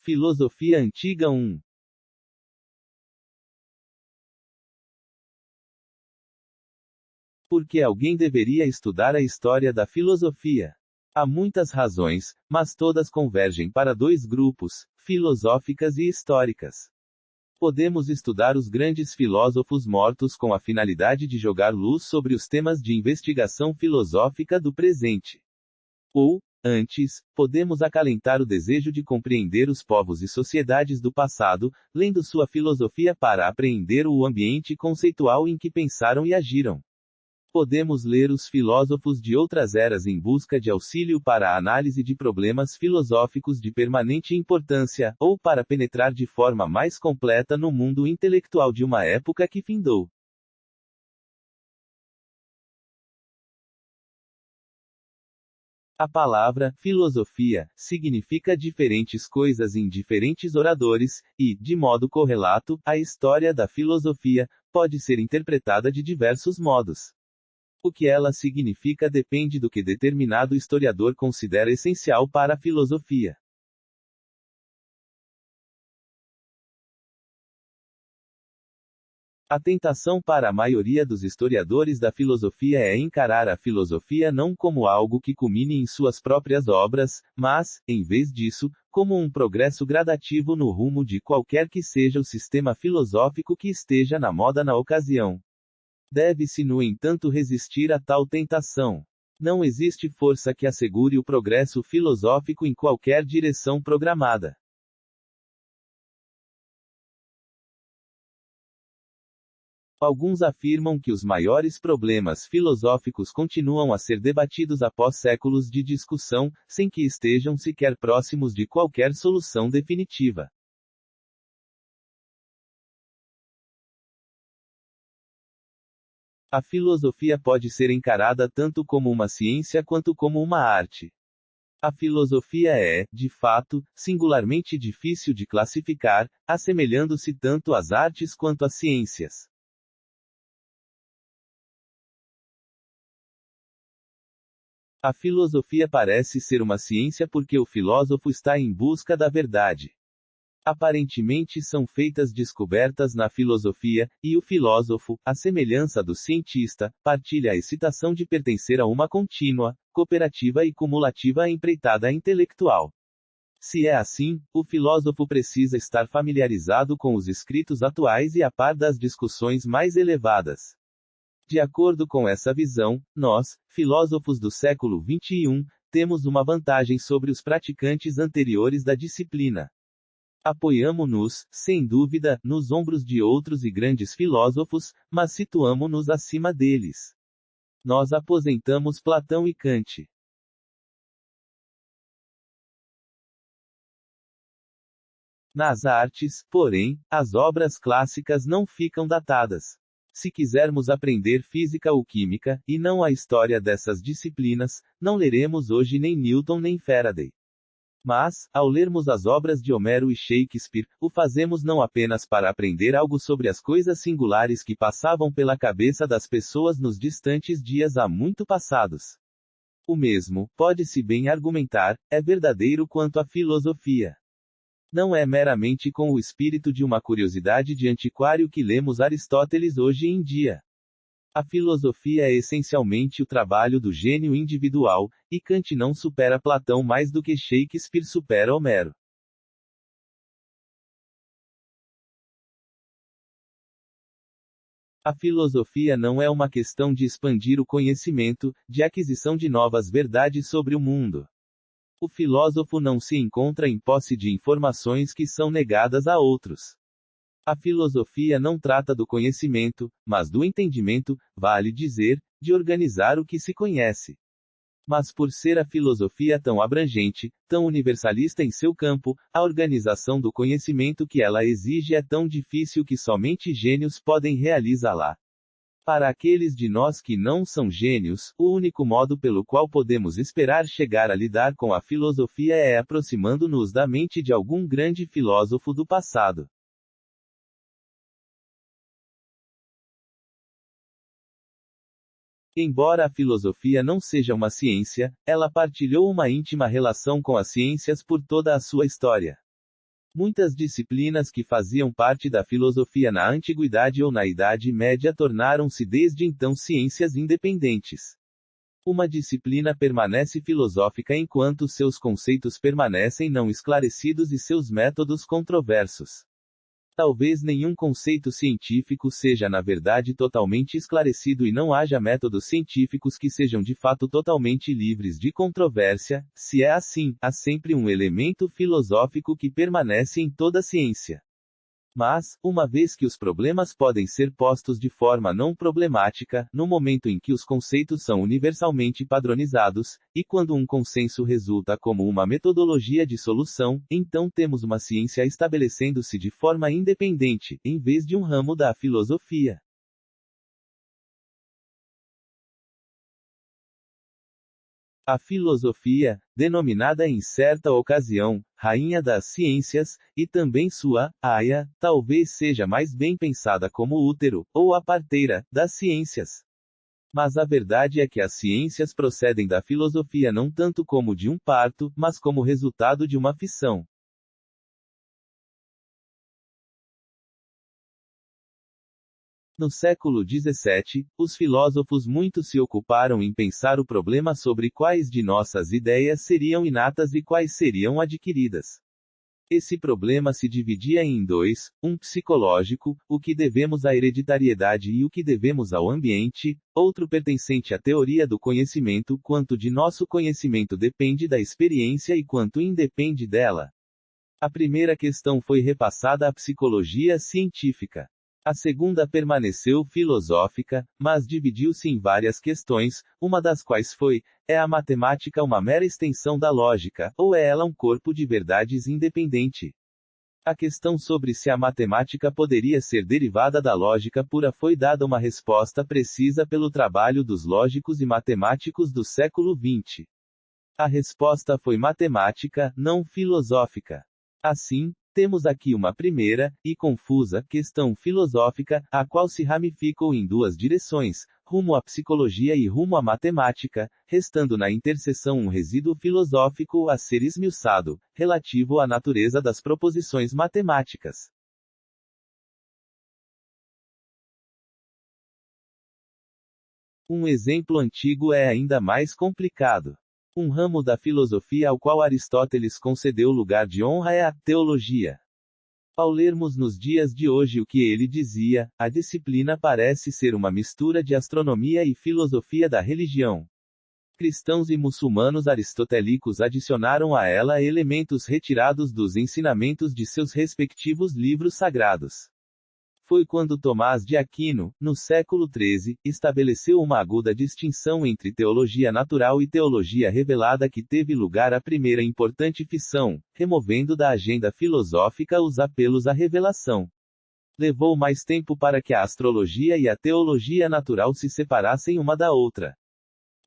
Filosofia Antiga 1. Por que alguém deveria estudar a história da filosofia? Há muitas razões, mas todas convergem para dois grupos, filosóficas e históricas. Podemos estudar os grandes filósofos mortos com a finalidade de jogar luz sobre os temas de investigação filosófica do presente. Ou, antes, podemos acalentar o desejo de compreender os povos e sociedades do passado, lendo sua filosofia para apreender o ambiente conceitual em que pensaram e agiram. Podemos ler os filósofos de outras eras em busca de auxílio para a análise de problemas filosóficos de permanente importância, ou para penetrar de forma mais completa no mundo intelectual de uma época que findou. A palavra filosofia significa diferentes coisas em diferentes oradores, e, de modo correlato, a história da filosofia pode ser interpretada de diversos modos. O que ela significa depende do que determinado historiador considera essencial para a filosofia. A tentação para a maioria dos historiadores da filosofia é encarar a filosofia não como algo que culmine em suas próprias obras, mas, em vez disso, como um progresso gradativo no rumo de qualquer que seja o sistema filosófico que esteja na moda na ocasião. Deve-se, no entanto, resistir a tal tentação. Não existe força que assegure o progresso filosófico em qualquer direção programada. Alguns afirmam que os maiores problemas filosóficos continuam a ser debatidos após séculos de discussão, sem que estejam sequer próximos de qualquer solução definitiva. A filosofia pode ser encarada tanto como uma ciência quanto como uma arte. A filosofia é, de fato, singularmente difícil de classificar, assemelhando-se tanto às artes quanto às ciências. A filosofia parece ser uma ciência porque o filósofo está em busca da verdade. Aparentemente são feitas descobertas na filosofia, e o filósofo, à semelhança do cientista, partilha a excitação de pertencer a uma contínua, cooperativa e cumulativa empreitada intelectual. Se é assim, o filósofo precisa estar familiarizado com os escritos atuais e a par das discussões mais elevadas. De acordo com essa visão, nós, filósofos do século XXI, temos uma vantagem sobre os praticantes anteriores da disciplina. Apoiamo-nos, sem dúvida, nos ombros de outros e grandes filósofos, mas situamo-nos acima deles. Nós aposentamos Platão e Kant. Nas artes, porém, as obras clássicas não ficam datadas. Se quisermos aprender física ou química, e não a história dessas disciplinas, não leremos hoje nem Newton nem Faraday. Mas, ao lermos as obras de Homero e Shakespeare, o fazemos não apenas para aprender algo sobre as coisas singulares que passavam pela cabeça das pessoas nos distantes dias há muito passados. O mesmo, pode-se bem argumentar, é verdadeiro quanto à filosofia. Não é meramente com o espírito de uma curiosidade de antiquário que lemos Aristóteles hoje em dia. A filosofia é essencialmente o trabalho do gênio individual, e Kant não supera Platão mais do que Shakespeare supera Homero. A filosofia não é uma questão de expandir o conhecimento, de aquisição de novas verdades sobre o mundo. O filósofo não se encontra em posse de informações que são negadas a outros. A filosofia não trata do conhecimento, mas do entendimento, vale dizer, de organizar o que se conhece. Mas por ser a filosofia tão abrangente, tão universalista em seu campo, a organização do conhecimento que ela exige é tão difícil que somente gênios podem realizá-la. Para aqueles de nós que não são gênios, o único modo pelo qual podemos esperar chegar a lidar com a filosofia é aproximando-nos da mente de algum grande filósofo do passado. Embora a filosofia não seja uma ciência, ela partilhou uma íntima relação com as ciências por toda a sua história. Muitas disciplinas que faziam parte da filosofia na Antiguidade ou na Idade Média tornaram-se desde então ciências independentes. Uma disciplina permanece filosófica enquanto seus conceitos permanecem não esclarecidos e seus métodos controversos. Talvez nenhum conceito científico seja na verdade totalmente esclarecido e não haja métodos científicos que sejam de fato totalmente livres de controvérsia. Se é assim, há sempre um elemento filosófico que permanece em toda ciência. Mas, uma vez que os problemas podem ser postos de forma não problemática, no momento em que os conceitos são universalmente padronizados, e quando um consenso resulta como uma metodologia de solução, então temos uma ciência estabelecendo-se de forma independente, em vez de um ramo da filosofia. A filosofia, denominada em certa ocasião, rainha das ciências, e também sua aia, talvez seja mais bem pensada como útero, ou a parteira, das ciências. Mas a verdade é que as ciências procedem da filosofia não tanto como de um parto, mas como resultado de uma fissão. No século XVII, os filósofos muito se ocuparam em pensar o problema sobre quais de nossas ideias seriam inatas e quais seriam adquiridas. Esse problema se dividia em dois, um psicológico, o que devemos à hereditariedade e o que devemos ao ambiente, outro pertencente à teoria do conhecimento, quanto de nosso conhecimento depende da experiência e quanto independe dela. A primeira questão foi repassada à psicologia científica. A segunda permaneceu filosófica, mas dividiu-se em várias questões, uma das quais foi: é a matemática uma mera extensão da lógica, ou é ela um corpo de verdades independente? A questão sobre se a matemática poderia ser derivada da lógica pura foi dada uma resposta precisa pelo trabalho dos lógicos e matemáticos do século XX. A resposta foi matemática, não filosófica. Assim, temos aqui uma primeira, e confusa, questão filosófica, a qual se ramificou em duas direções, rumo à psicologia e rumo à matemática, restando na interseção um resíduo filosófico a ser esmiuçado, relativo à natureza das proposições matemáticas. Um exemplo antigo é ainda mais complicado. Um ramo da filosofia ao qual Aristóteles concedeu lugar de honra é a teologia. Ao lermos nos dias de hoje o que ele dizia, a disciplina parece ser uma mistura de astronomia e filosofia da religião. Cristãos e muçulmanos aristotélicos adicionaram a ela elementos retirados dos ensinamentos de seus respectivos livros sagrados. Foi quando Tomás de Aquino, no século XIII, estabeleceu uma aguda distinção entre teologia natural e teologia revelada que teve lugar a primeira importante fissão, removendo da agenda filosófica os apelos à revelação. Levou mais tempo para que a astrologia e a teologia natural se separassem uma da outra.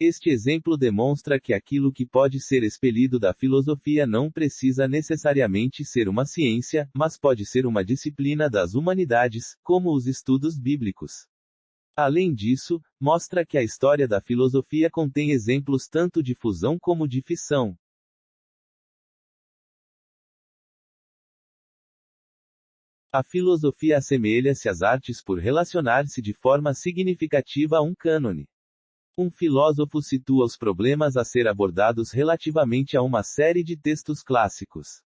Este exemplo demonstra que aquilo que pode ser expelido da filosofia não precisa necessariamente ser uma ciência, mas pode ser uma disciplina das humanidades, como os estudos bíblicos. Além disso, mostra que a história da filosofia contém exemplos tanto de fusão como de fissão. A filosofia assemelha-se às artes por relacionar-se de forma significativa a um cânone. Um filósofo situa os problemas a ser abordados relativamente a uma série de textos clássicos.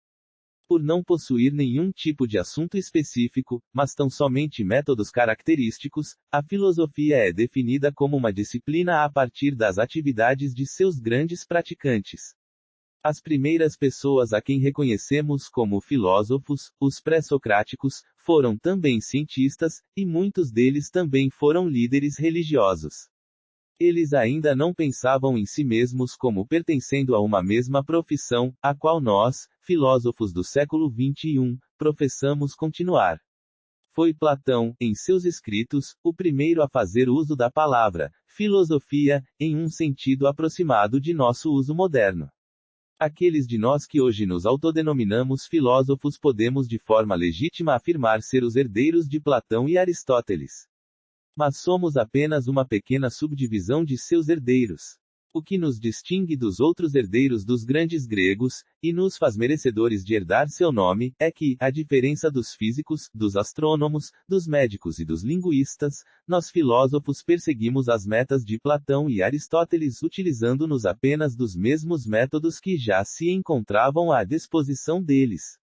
Por não possuir nenhum tipo de assunto específico, mas tão somente métodos característicos, a filosofia é definida como uma disciplina a partir das atividades de seus grandes praticantes. As primeiras pessoas a quem reconhecemos como filósofos, os pré-socráticos, foram também cientistas, e muitos deles também foram líderes religiosos. Eles ainda não pensavam em si mesmos como pertencendo a uma mesma profissão, a qual nós, filósofos do século XXI, professamos continuar. Foi Platão, em seus escritos, o primeiro a fazer uso da palavra filosofia, em um sentido aproximado de nosso uso moderno. Aqueles de nós que hoje nos autodenominamos filósofos podemos de forma legítima afirmar ser os herdeiros de Platão e Aristóteles. Mas somos apenas uma pequena subdivisão de seus herdeiros. O que nos distingue dos outros herdeiros dos grandes gregos, e nos faz merecedores de herdar seu nome, é que, à diferença dos físicos, dos astrônomos, dos médicos e dos linguistas, nós filósofos perseguimos as metas de Platão e Aristóteles utilizando-nos apenas dos mesmos métodos que já se encontravam à disposição deles.